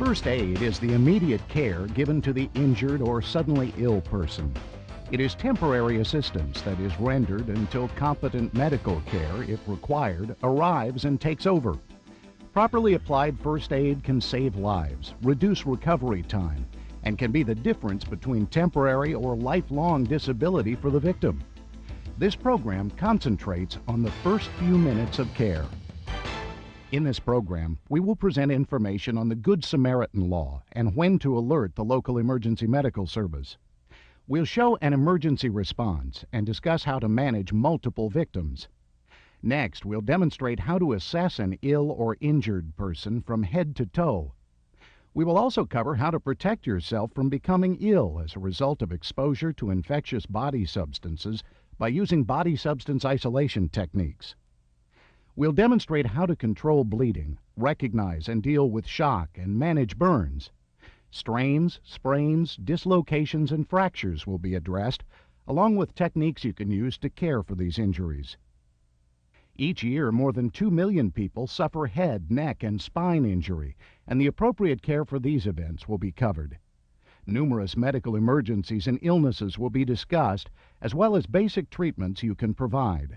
First aid is the immediate care given to the injured or suddenly ill person. It is temporary assistance that is rendered until competent medical care, if required, arrives and takes over. Properly applied first aid can save lives, reduce recovery time, and can be the difference between temporary or lifelong disability for the victim. This program concentrates on the first few minutes of care. In this program, we will present information on the Good Samaritan Law and when to alert the local emergency medical service. We'll show an emergency response and discuss how to manage multiple victims. Next, we'll demonstrate how to assess an ill or injured person from head to toe. We will also cover how to protect yourself from becoming ill as a result of exposure to infectious body substances by using body substance isolation techniques. We'll demonstrate how to control bleeding, recognize and deal with shock, and manage burns. Strains, sprains, dislocations, and fractures will be addressed, along with techniques you can use to care for these injuries. Each year, more than 2 million people suffer head, neck, and spine injury, and the appropriate care for these events will be covered. Numerous medical emergencies and illnesses will be discussed, as well as basic treatments you can provide.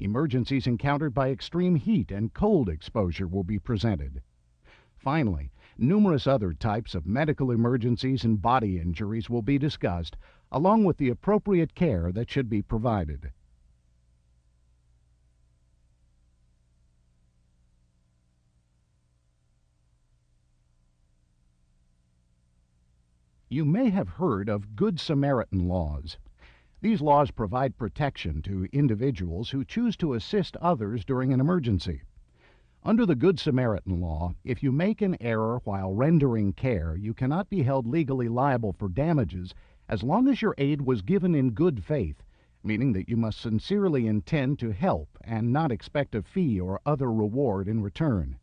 Emergencies encountered by extreme heat and cold exposure will be presented. Finally, numerous other types of medical emergencies and body injuries will be discussed, along with the appropriate care that should be provided. You may have heard of Good Samaritan laws. These laws provide protection to individuals who choose to assist others during an emergency. Under the Good Samaritan law, if you make an error while rendering care, you cannot be held legally liable for damages as long as your aid was given in good faith, meaning that you must sincerely intend to help and not expect a fee or other reward in return.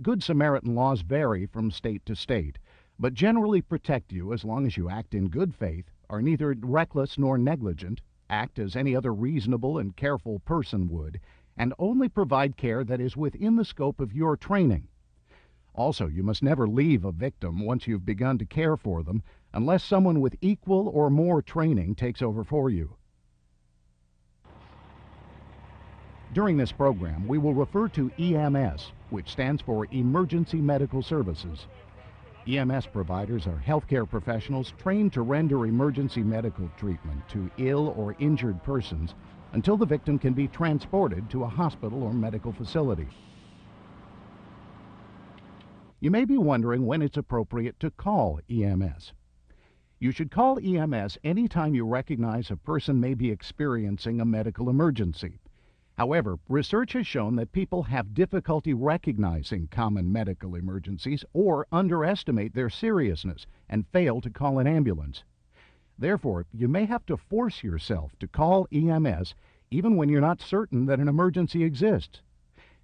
Good Samaritan laws vary from state to state, but generally protect you as long as you act in good faith, are neither reckless nor negligent, act as any other reasonable and careful person would, and only provide care that is within the scope of your training. Also, you must never leave a victim once you've begun to care for them, unless someone with equal or more training takes over for you. During this program, we will refer to EMS, which stands for Emergency Medical Services. EMS providers are healthcare professionals trained to render emergency medical treatment to ill or injured persons until the victim can be transported to a hospital or medical facility. You may be wondering when it's appropriate to call EMS. You should call EMS anytime you recognize a person may be experiencing a medical emergency. However, research has shown that people have difficulty recognizing common medical emergencies or underestimate their seriousness and fail to call an ambulance. Therefore, you may have to force yourself to call EMS even when you're not certain that an emergency exists.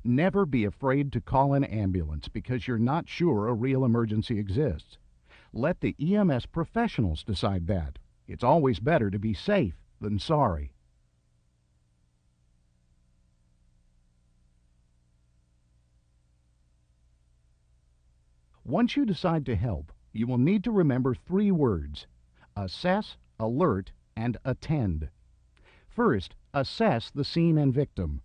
Never be afraid to call an ambulance because you're not sure a real emergency exists. Let the EMS professionals decide that. It's always better to be safe than sorry. Once you decide to help, you will need to remember 3 words: assess, alert, and attend. First, assess the scene and victim.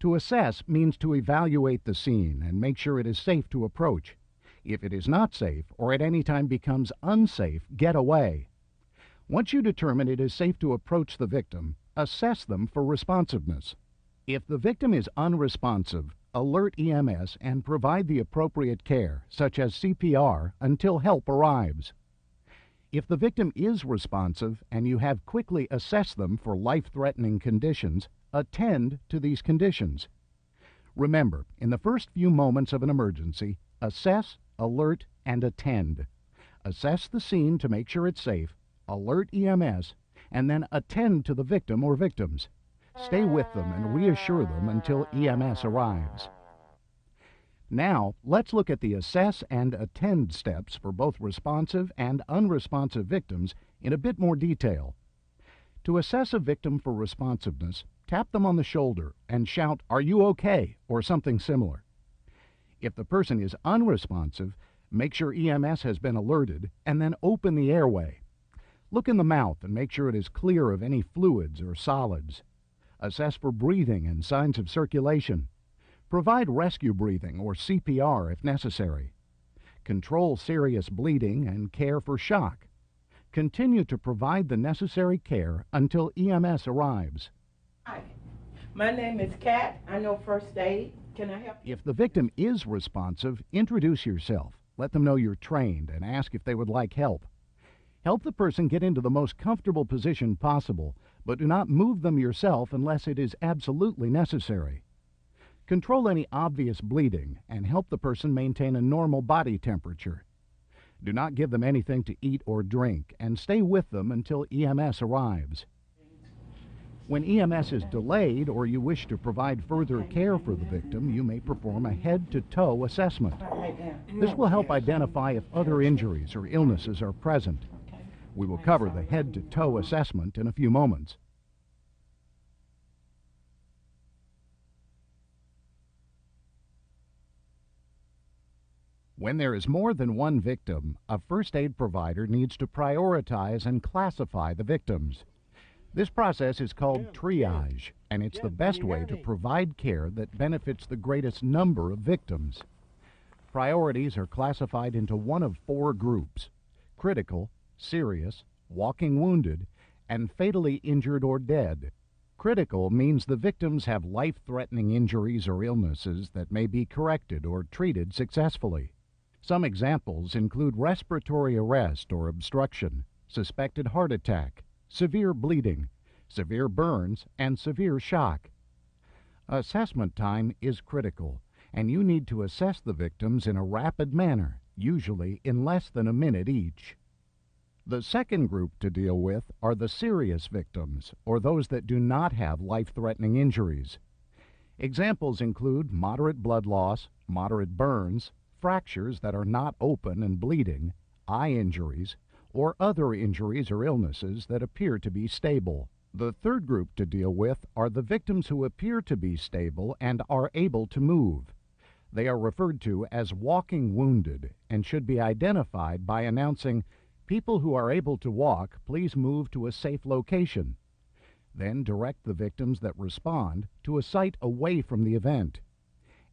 To assess means to evaluate the scene and make sure it is safe to approach. If it is not safe or at any time becomes unsafe, get away. Once you determine it is safe to approach the victim, assess them for responsiveness. If the victim is unresponsive, alert EMS and provide the appropriate care, such as CPR, until help arrives. If the victim is responsive and you have quickly assessed them for life-threatening conditions, attend to these conditions. Remember, in the first few moments of an emergency, assess, alert, and attend. Assess the scene to make sure it's safe, alert EMS, and then attend to the victim or victims. Stay with them and reassure them until EMS arrives. Now, let's look at the assess and attend steps for both responsive and unresponsive victims in a bit more detail. To assess a victim for responsiveness, tap them on the shoulder and shout, "Are you okay?" or something similar. If the person is unresponsive, Make sure EMS has been alerted, and then open the airway. Look in the mouth and make sure it is clear of any fluids or solids. Assess for breathing and signs of circulation. Provide rescue breathing or CPR if necessary. Control serious bleeding and care for shock. Continue to provide the necessary care until EMS arrives. Hi, my name is Kat. I know first aid. Can I help you? If the victim is responsive, introduce yourself. Let them know you're trained and ask if they would like help. Help the person get into the most comfortable position possible, but do not move them yourself unless it is absolutely necessary. Control any obvious bleeding and help the person maintain a normal body temperature. Do not give them anything to eat or drink and stay with them until EMS arrives. When EMS is delayed or you wish to provide further care for the victim, you may perform a head-to-toe assessment. This will help identify if other injuries or illnesses are present. We will cover the head-to-toe assessment in a few moments. When there is more than one victim, a first aid provider needs to prioritize and classify the victims. This process is called triage, and it's the best way to provide care that benefits the greatest number of victims. Priorities are classified into one of 4 groups: critical, serious, walking wounded, and fatally injured or dead. Critical means the victims have life-threatening injuries or illnesses that may be corrected or treated successfully. Some examples include respiratory arrest or obstruction, suspected heart attack, severe bleeding, severe burns, and severe shock. Assessment time is critical, and you need to assess the victims in a rapid manner, usually in less than a minute each. The second group to deal with are the serious victims, or those that do not have life-threatening injuries. Examples include moderate blood loss, moderate burns, fractures that are not open and bleeding, eye injuries, or other injuries or illnesses that appear to be stable. The third group to deal with are the victims who appear to be stable and are able to move. They are referred to as walking wounded and should be identified by announcing, "People who are able to walk, please move to a safe location." Then direct the victims that respond to a site away from the event.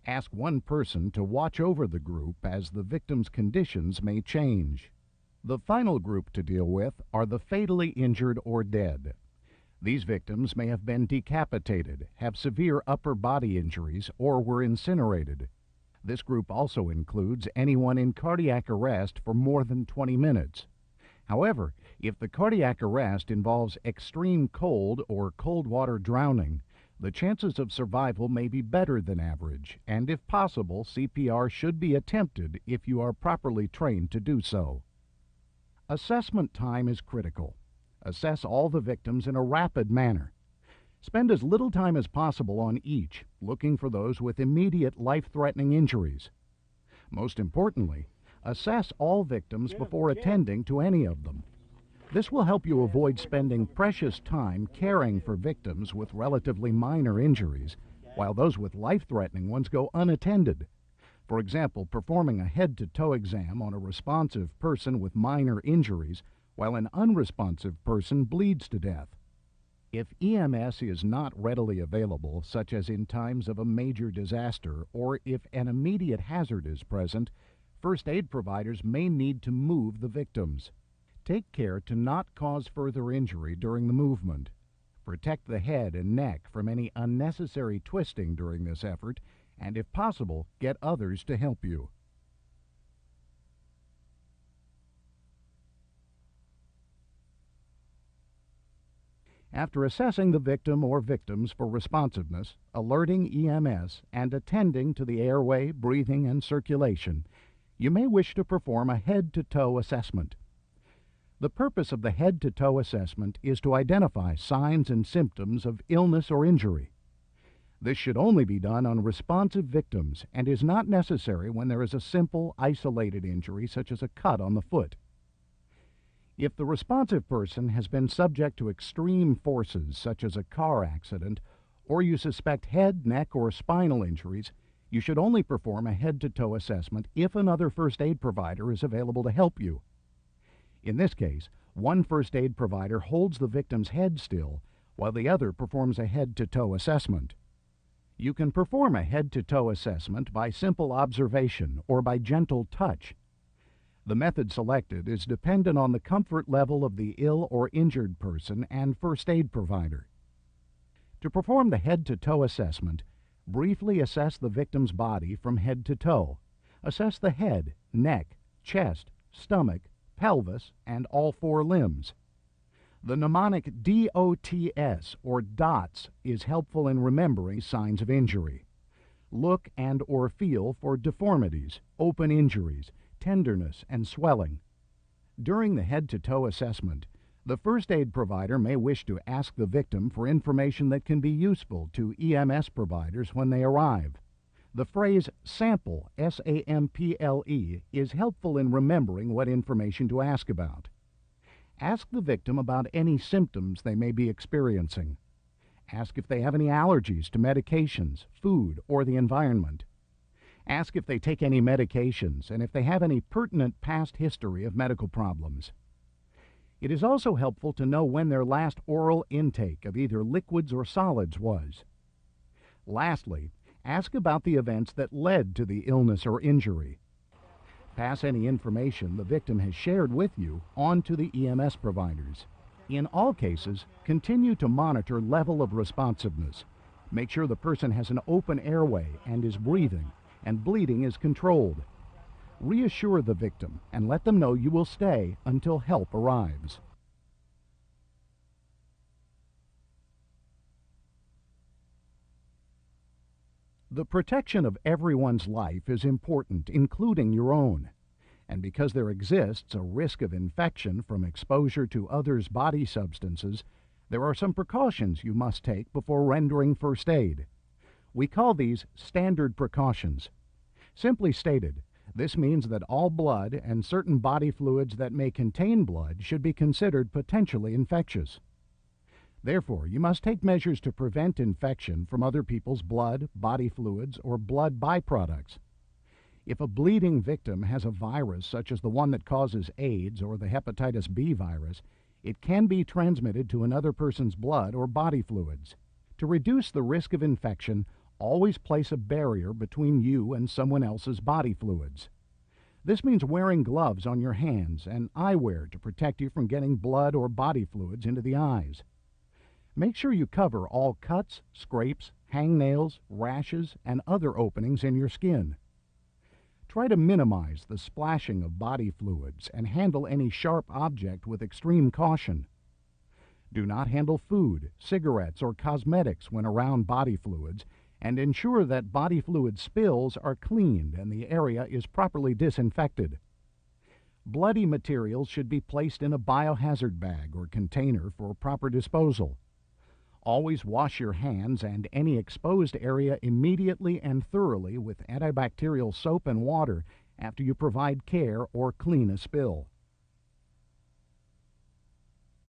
Ask one person to watch over the group as the victim's conditions may change. The final group to deal with are the fatally injured or dead. These victims may have been decapitated, have severe upper body injuries, or were incinerated. This group also includes anyone in cardiac arrest for more than 20 minutes. However, if the cardiac arrest involves extreme cold or cold water drowning, the chances of survival may be better than average, and if possible, CPR should be attempted if you are properly trained to do so. Assessment time is critical. Assess all the victims in a rapid manner. Spend as little time as possible on each, looking for those with immediate life-threatening injuries. Most importantly, assess all victims before attending to any of them. This will help you avoid spending precious time caring for victims with relatively minor injuries, while those with life-threatening ones go unattended. For example, performing a head-to-toe exam on a responsive person with minor injuries, while an unresponsive person bleeds to death. If EMS is not readily available, such as in times of a major disaster, or if an immediate hazard is present, first aid providers may need to move the victims. Take care to not cause further injury during the movement. Protect the head and neck from any unnecessary twisting during this effort, and if possible, get others to help you. After assessing the victim or victims for responsiveness, alerting EMS, and attending to the airway, breathing, and circulation, you may wish to perform a head-to-toe assessment. The purpose of the head-to-toe assessment is to identify signs and symptoms of illness or injury. This should only be done on responsive victims and is not necessary when there is a simple, isolated injury such as a cut on the foot. If the responsive person has been subject to extreme forces such as a car accident, or you suspect head, neck, or spinal injuries, You should only perform a head-to-toe assessment if another first aid provider is available to help you. In this case, one first aid provider holds the victim's head still while the other performs a head-to-toe assessment. You can perform a head-to-toe assessment by simple observation or by gentle touch. The method selected is dependent on the comfort level of the ill or injured person and first aid provider. To perform the head-to-toe assessment, briefly assess the victim's body from head to toe. Assess the head, neck, chest, stomach, pelvis, and all four limbs. The mnemonic DOTS, or DOTS, is helpful in remembering signs of injury. Look and or feel for deformities, open injuries, tenderness, and swelling. During the head-to-toe assessment, the first aid provider may wish to ask the victim for information that can be useful to EMS providers when they arrive. The phrase sample, S-A-M-P-L-E, is helpful in remembering what information to ask about. Ask the victim about any symptoms they may be experiencing. Ask if they have any allergies to medications, food, or the environment. Ask if they take any medications and if they have any pertinent past history of medical problems. It is also helpful to know when their last oral intake of either liquids or solids was. Lastly, ask about the events that led to the illness or injury. Pass any information the victim has shared with you on to the EMS providers. In all cases, continue to monitor level of responsiveness. Make sure the person has an open airway and is breathing, and bleeding is controlled. Reassure the victim and let them know you will stay until help arrives. The protection of everyone's life is important, including your own. And because there exists a risk of infection from exposure to others' body substances, there are some precautions you must take before rendering first aid. We call these standard precautions. Simply stated, this means that all blood and certain body fluids that may contain blood should be considered potentially infectious. Therefore, you must take measures to prevent infection from other people's blood, body fluids, or blood byproducts. If a bleeding victim has a virus such as the one that causes AIDS or the hepatitis B virus, it can be transmitted to another person's blood or body fluids. To reduce the risk of infection, always place a barrier between you and someone else's body fluids. This means wearing gloves on your hands and eyewear to protect you from getting blood or body fluids into the eyes. Make sure you cover all cuts, scrapes, hangnails, rashes, and other openings in your skin. Try to minimize the splashing of body fluids and handle any sharp object with extreme caution. Do not handle food, cigarettes, or cosmetics when around body fluids, and ensure that body fluid spills are cleaned and the area is properly disinfected. Bloody materials should be placed in a biohazard bag or container for proper disposal. Always wash your hands and any exposed area immediately and thoroughly with antibacterial soap and water after you provide care or clean a spill.